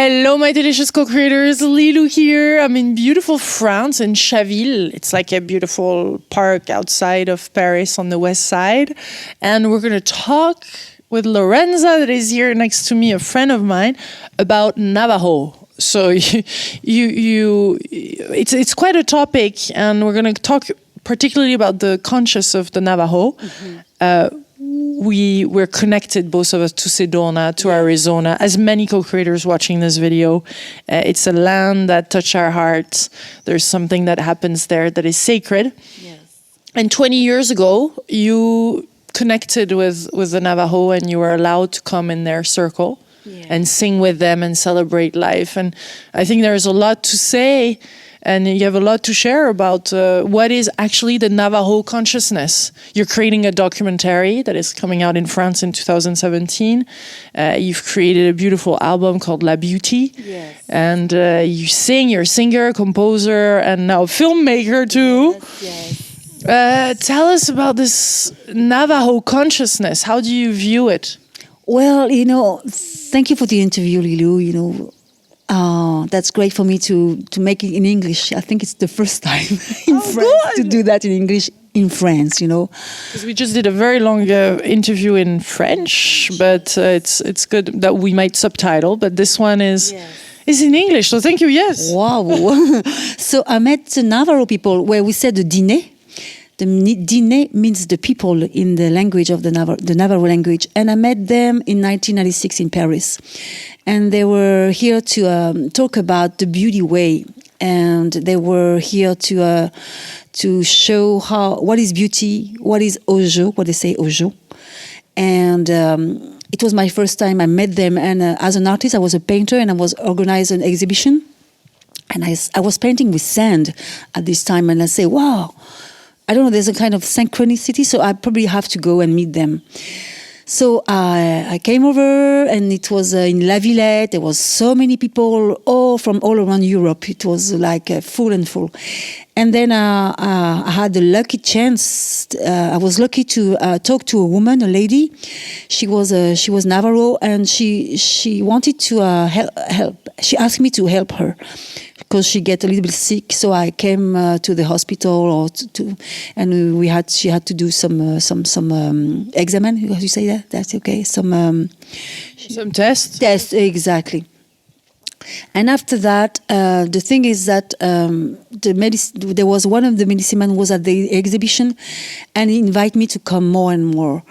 Hello, my delicious co-creators. Lilou here. I'm in beautiful France, in Chaville. It's like a beautiful park outside of Paris on the west side. And we're going to talk with Lorenza, that is here next to me, a friend of mine, about Navajo. So it's quite a topic, and we're going to talk particularly about the conscious of the Navajo. Mm-hmm. We're connected, both of us, to Sedona, to Arizona, as many co-creators watching this video. It's a land that touches our hearts. There's something that happens there that is sacred. Yes. And 20 years ago, you connected with the Navajo, and you were allowed to come in their circle and sing with them and celebrate life. And I think there's a lot to say, and you have a lot to share about what is actually the Navajo consciousness. You're creating a documentary that is coming out in France in 2017. You've created a beautiful album called La Beauty. Yes. And you sing, you're a singer, composer, and now filmmaker too. Yes. Tell us about this Navajo consciousness. How do you view it? Well, thank you for the interview, Lilou. That's great for me to make it in English. I think it's the first time in France to do that in English in France, Because we just did a very long interview in French, but it's good that we might subtitle. But this one is in English, so thank you, yes. Wow. So I met the Navajo people where we said the dîner. The dîner means the people in the language of the Navajo language. And I met them in 1996 in Paris. And they were here to talk about the beauty way. And they were here to show what is beauty, what is ojo, what they say ojo. And it was my first time I met them. And as an artist, I was a painter, and I was organizing an exhibition. And I was painting with sand at this time. And I say, wow, I don't know, there's a kind of synchronicity, so I probably have to go and meet them. So I came over, and it was in La Villette. There was so many people from all around Europe. It was like full and full. And then I had the lucky chance. I was lucky to talk to a woman, a lady. She was Navajo, and she wanted to help. She asked me to help her, because she get a little bit sick. So I came to the hospital, and she had to do some examen. How do you say that? That's okay. Some tests. Tests, exactly. And after that, the thing is that there was one of the medicine man was at the exhibition, and he invited me to come more and more.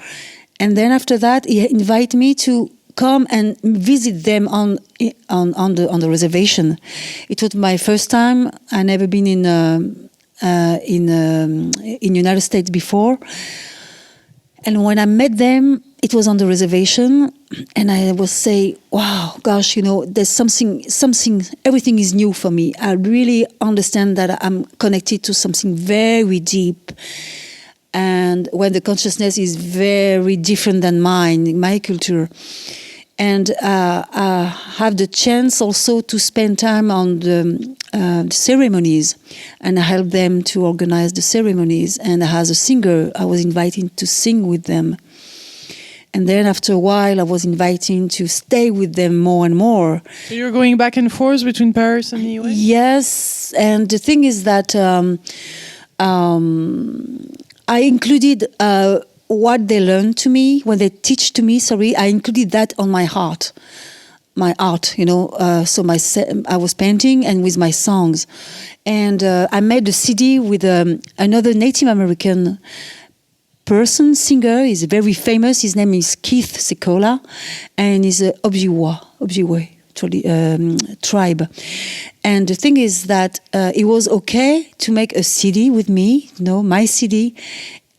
And then after that, he invited me to come and visit them on the reservation. It was my first time. I never been in United States before. And when I met them, it was on the reservation, and I was say, wow, gosh, there's something, everything is new for me. I really understand that I'm connected to something very deep. And when the consciousness is very different than mine, my culture. And I have the chance also to spend time on the ceremonies, and I help them to organize the ceremonies. And as a singer, I was invited to sing with them. And then after a while, I was invited to stay with them more and more. So you're going back and forth between Paris and the US? Yes, and the thing is that I included what they learned to me, when they teach to me, I included that on my art. So I was painting and with my songs. And I made a CD with another Native American singer. He's very famous. His name is Keith Sekola, and he's a Ojibwe tribe. And the thing is that it was okay to make a CD with me, my CD,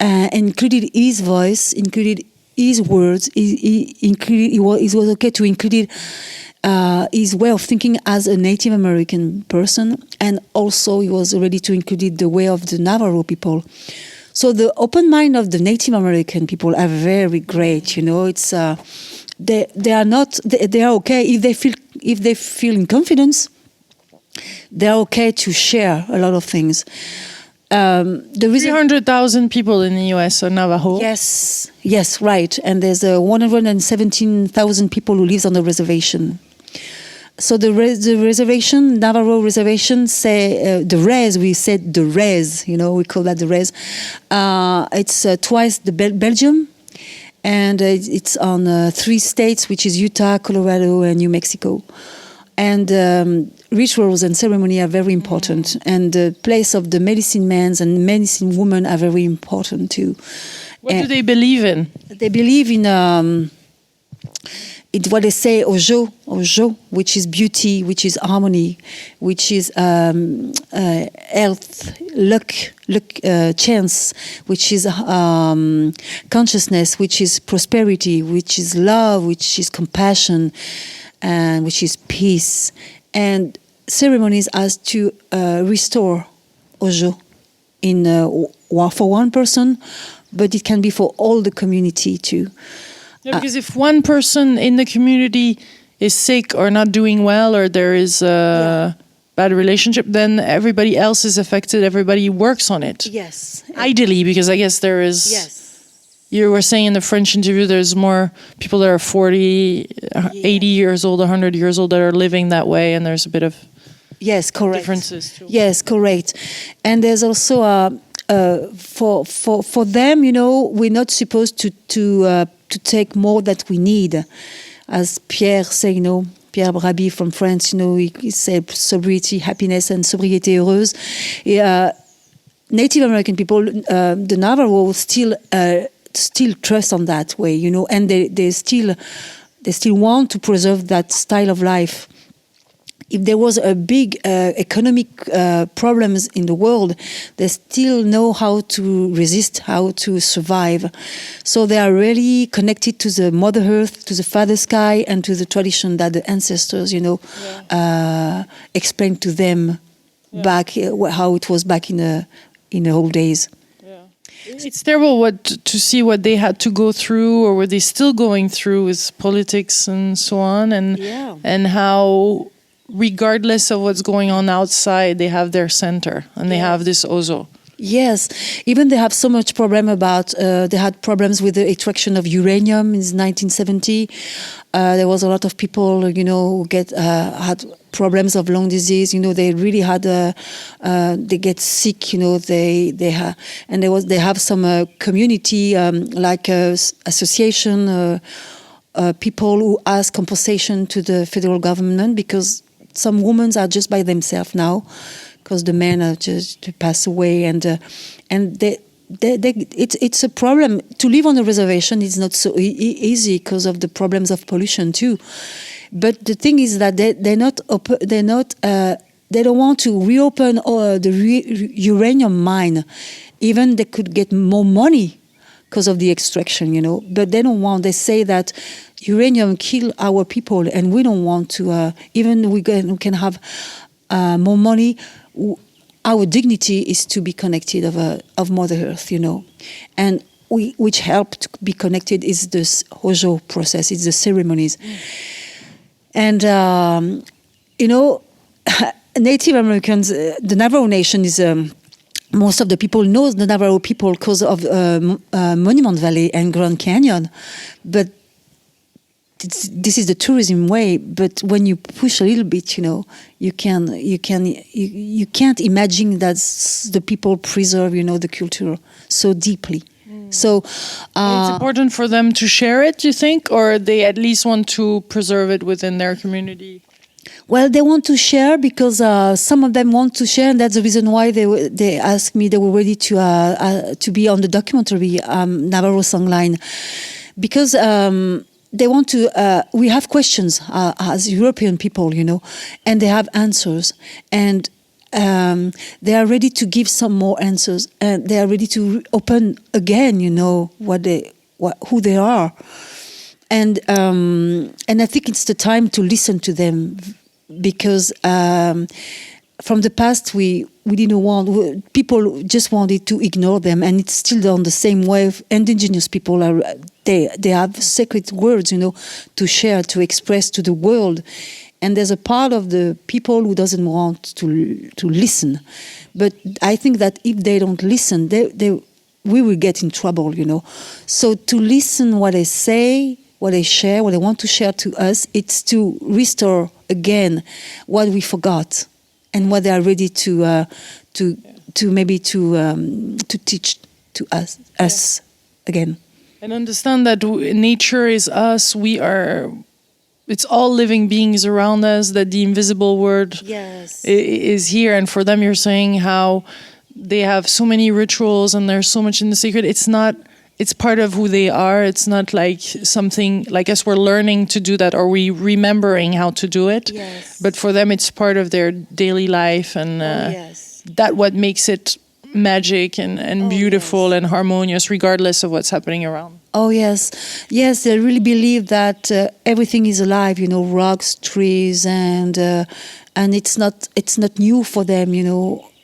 included his voice, included his words, it was okay to include his way of thinking as a Native American person, and also he was ready to include the way of the Navajo people. So the open mind of the Native American people are very great. It's they are okay if they feel in confidence. They are okay to share a lot of things. 300,000 people in the US are Navajo. Yes, right. And there's 117,000 people who live on the reservation. So the reservation, Navajo reservation, say the res. We said the res. We call that the res. It's twice the Belgium, and it's on 3 states, which is Utah, Colorado, and New Mexico. And rituals and ceremony are very important, and the place of the medicine men and medicine women are very important too. What do they believe in? They believe in. It's what they say, ojo, which is beauty, which is harmony, which is health, luck, chance, which is consciousness, which is prosperity, which is love, which is compassion, and which is peace. And ceremonies as to restore ojo for one person, but it can be for all the community too. Yeah, because if one person in the community is sick or not doing well, or there is a bad relationship, then everybody else is affected. Everybody works on it. Yes. Ideally, because I guess there is... Yes. You were saying in the French interview, there's more people that are 40, 80 years old, 100 years old that are living that way, and there's a bit of differences too. Yes, correct. And there's also... for them, we're not supposed to take more that we need. As Pierre say, Pierre Brabi from France, he said sobriety, happiness, and sobriété heureuse. Native American people, the Navajo, still trust on that way, and they still want to preserve that style of life. If there was a big economic problems in the world, they still know how to resist, how to survive. So they are really connected to the Mother Earth, to the Father Sky, and to the tradition that the ancestors, explained to them back how it was back in the old days. Yeah. It's terrible to see what they had to go through, or what they're still going through with politics and so on, and how, regardless of what's going on outside, they have their center and they have this ozo. Yes, even they have so much problem about, they had problems with the extraction of uranium in 1970. There was a lot of people, who had problems of lung disease. They really had, they get sick. They have some community like association people who ask compensation to the federal government, because some women are just by themselves now, because the men are just pass away, and it's a problem to live on a reservation. It's not so easy because of the problems of pollution too. But the thing is that they don't want to reopen the uranium mine. Even they could get more money because of the extraction, but they don't want. They say that uranium kill our people, and we don't want to. Even we can have more money. Our dignity is to be connected of Mother Earth, and which help to be connected is this Hojo process. It's the ceremonies, and Native Americans, the Navajo Nation is. Most of the people know the Navajo people because of Monument Valley and Grand Canyon, but this is the tourism way. But when you push a little bit, you can't imagine that the people preserve, the culture so deeply. So it's important for them to share it, you think, or they at least want to preserve it within their community? Well, they want to share because some of them want to share, and that's the reason why they asked me. They were ready to be on the documentary Navajo Songline, because they want to. We have questions as European people, and they have answers, and they are ready to give some more answers, and they are ready to open again, who they are. And I think it's the time to listen to them, because from the past we didn't want, people just wanted to ignore them, and it's still done the same way. Indigenous people they have sacred words, to share, to express to the world, and there's a part of the people who doesn't want to listen. But I think that if they don't listen, we will get in trouble, So to listen what they say. what they share, what they want to share to us. It's to restore again what we forgot and what they are ready to teach to us again. And understand that nature is us. We are. It's all living beings around us. That the invisible world is here. And for them, you're saying how they have so many rituals and there's so much in the secret. It's not. It's part of who they are. It's not like something like us. We're learning to do that, or we remembering how to do it. Yes. But for them, it's part of their daily life, and that what makes it magic and beautiful and harmonious, regardless of what's happening around. Oh yes, they really believe that everything is alive. Rocks, trees, and it's not new for them.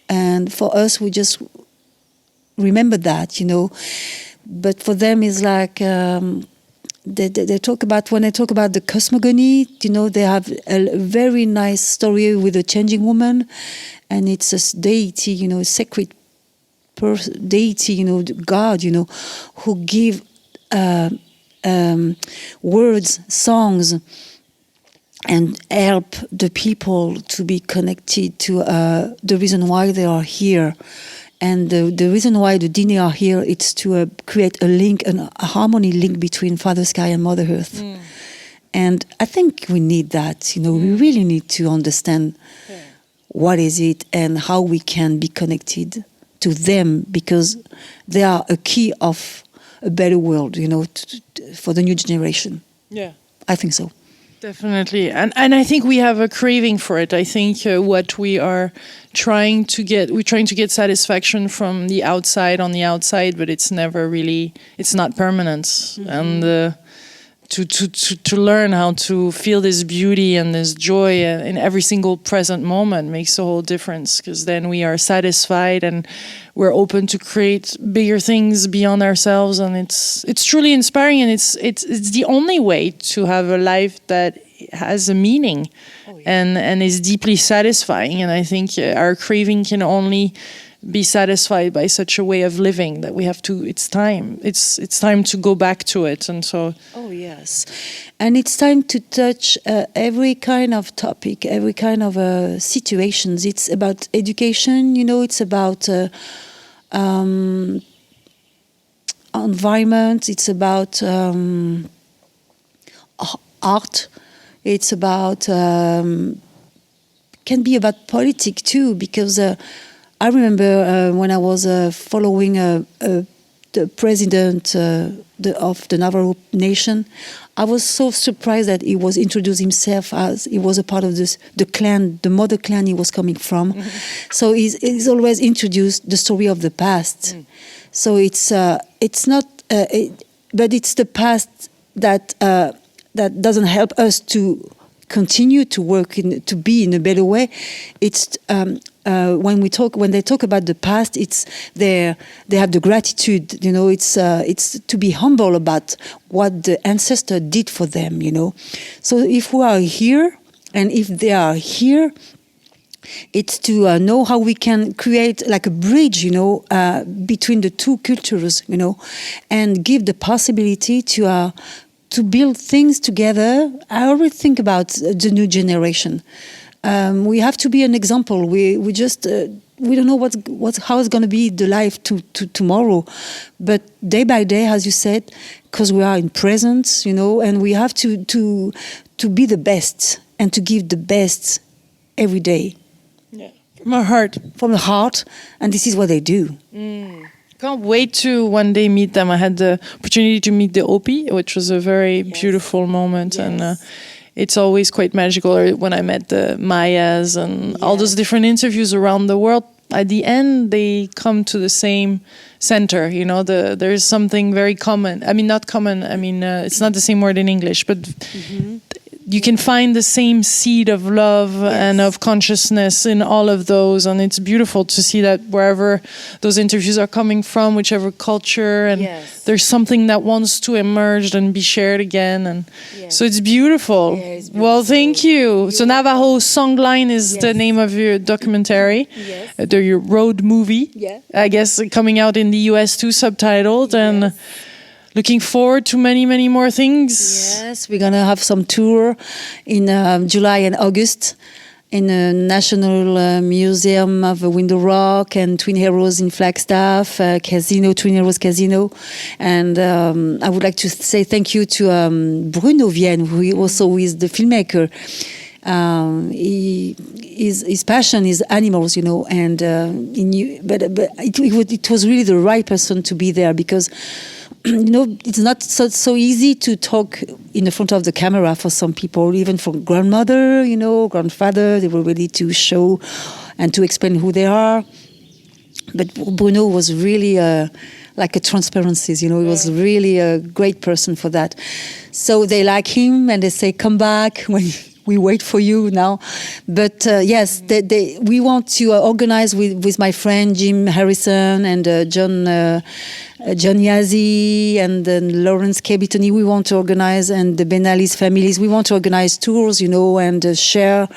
And for us, we just remember that. But for them, it's like they talk about, when they talk about the cosmogony. They have a very nice story with a changing woman, and it's a deity. A sacred deity. God. Who give words, songs, and help the people to be connected to the reason why they are here. And the reason why the Dine are here is to create a link, a harmony link between Father Sky and Mother Earth. And I think we need that. We really need to understand what is it and how we can be connected to them, because they are a key of a better world, for the new generation. Yeah, I think so. Definitely. And I think we have a craving for it. I think what we are trying to get, we're trying to get satisfaction from the outside on the outside, but it's never really, it's not permanent. And to learn how to feel this beauty and this joy in every single present moment makes a whole difference, because then we are satisfied and we're open to create bigger things beyond ourselves, and it's truly inspiring, and it's the only way to have a life that has a meaning and is deeply satisfying. And I think our craving can only be satisfied by such a way of living that we have to, it's time to go back to it. And so and it's time to touch every kind of topic, every kind of situations. It's about education, it's about environment, it's about art, it's about can be about politics too, because I remember when I was following the president of the Navajo nation, I was so surprised that he was introduced himself as he was a part of the clan, the mother clan he was coming from. So he's always introduced the story of the past. So it's not, but it's the past that doesn't help us to continue to work to be in a better way. It's when they talk about the past, it's they have the gratitude. It's to be humble about what the ancestor did for them. So if we are here and if they are here, it's to know how we can create like a bridge, between the two cultures, and give the possibility to build things together. I always think about the new generation. We have to be an example. We just we don't know how it's going to be the life to tomorrow, but day by day, as you said, because we are in presence, and we have to be the best and to give the best every day. Yeah, from the heart, and this is what they do. Can't wait to one day meet them. I had the opportunity to meet the Opi, which was a very beautiful moment, and it's always quite magical. Or when I met the Mayas and all those different interviews around the world, at the end they come to the same center. There's something very common. I mean, not common. I mean, it's not the same word in English, but you can find the same seed of love and of consciousness in all of those. And it's beautiful to see that wherever those interviews are coming from, whichever culture, and there's something that wants to emerge and be shared again. And so it's beautiful. Yeah, it's beautiful. Well, thank you. So Navajo Songline is the name of your documentary, your road movie, I guess, coming out in the US too, subtitled. And looking forward to many, many more things. Yes, we're gonna have some tour in July and August in the National Museum of Window Rock and Twin Heroes in Flagstaff, Casino, Twin Heroes Casino. And I would like to say thank you to Bruno Vienne, who also is the filmmaker. His passion is animals, you know, and he knew, but it was really the right person to be there because, you know, it's not so easy to talk in the front of the camera for some people, even for grandmother, you know, grandfather. They were ready to show and to explain who they are. But Bruno was really like a transparency, you know, he was really a great person for that. So they like him and they say, come back when we wait for you now. But yes, we want to organize with my friend Jim Harrison and John Yazzie and then Lawrence Cabitoni. We want to organize, and the Benalis families. We want to organize tours, you know, and share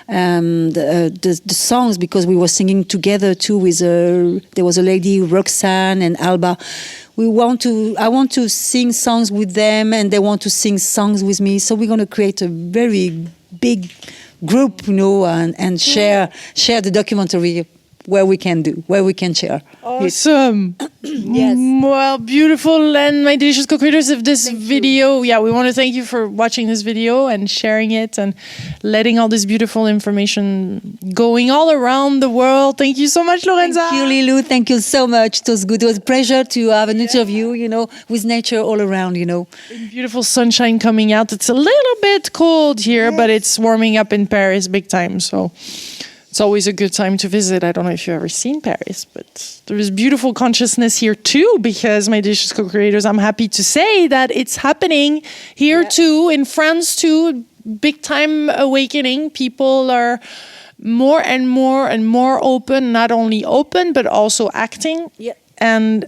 the songs, because we were singing together too with there was a lady, Roxanne and Alba. I want to sing songs with them, and they want to sing songs with me. So we're going to create a very big group, you know, and share the documentary where we can share. Awesome. Yes. Well, beautiful. And my delicious co-creators of this video, we want to thank you for watching this video and sharing it and letting all this beautiful information going all around the world. Thank you so much, Lorenza. Thank you, Lilou. Thank you so much. It was good. It was a pleasure to have an interview, you know, with nature all around, you know. Beautiful sunshine coming out. It's a little bit cold here, but it's warming up in Paris big time. So it's always a good time to visit. I don't know if you've ever seen Paris, but there is beautiful consciousness here too, because my delicious co-creators, I'm happy to say that it's happening here too, in France too. Big time awakening. People are more and more open, not only open, but also acting. Yeah. And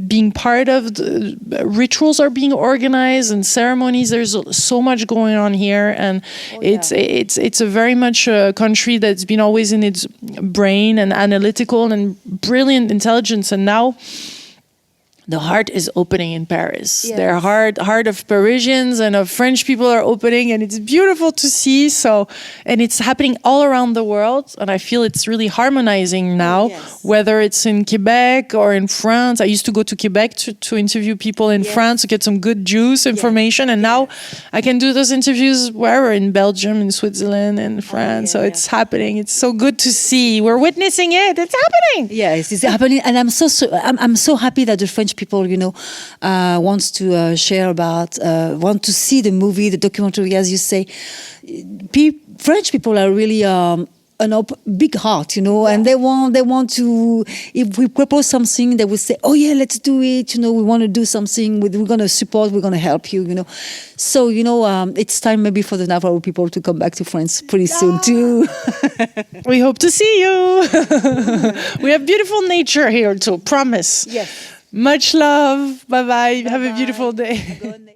being part of the rituals are being organized and ceremonies. There's so much going on here, and it's a very much a country that's been always in its brain and analytical and brilliant intelligence, and now the heart is opening in Paris. Yes. Their heart of Parisians and of French people are opening, and it's beautiful to see. So, and it's happening all around the world, and I feel it's really harmonizing now, whether it's in Quebec or in France. I used to go to Quebec to interview people in France to get some good juice information, and now I can do those interviews wherever, in Belgium, in Switzerland, in France. So it's happening. It's so good to see. We're witnessing it. It's happening. Yes, it's happening, and I'm so happy that the French people, you know, wants to share about, want to see the movie, the documentary, as you say. French people are really big heart, you know, and they want to. If we propose something, they will say, "Oh yeah, let's do it." You know, we want to do something. We're going to support. We're going to help you. You know, so you know, it's time maybe for the Navajo people to come back to France pretty soon too. We hope to see you. We have beautiful nature here too. Promise. Yes. Much love. Bye-bye. Bye-bye. Have a beautiful day.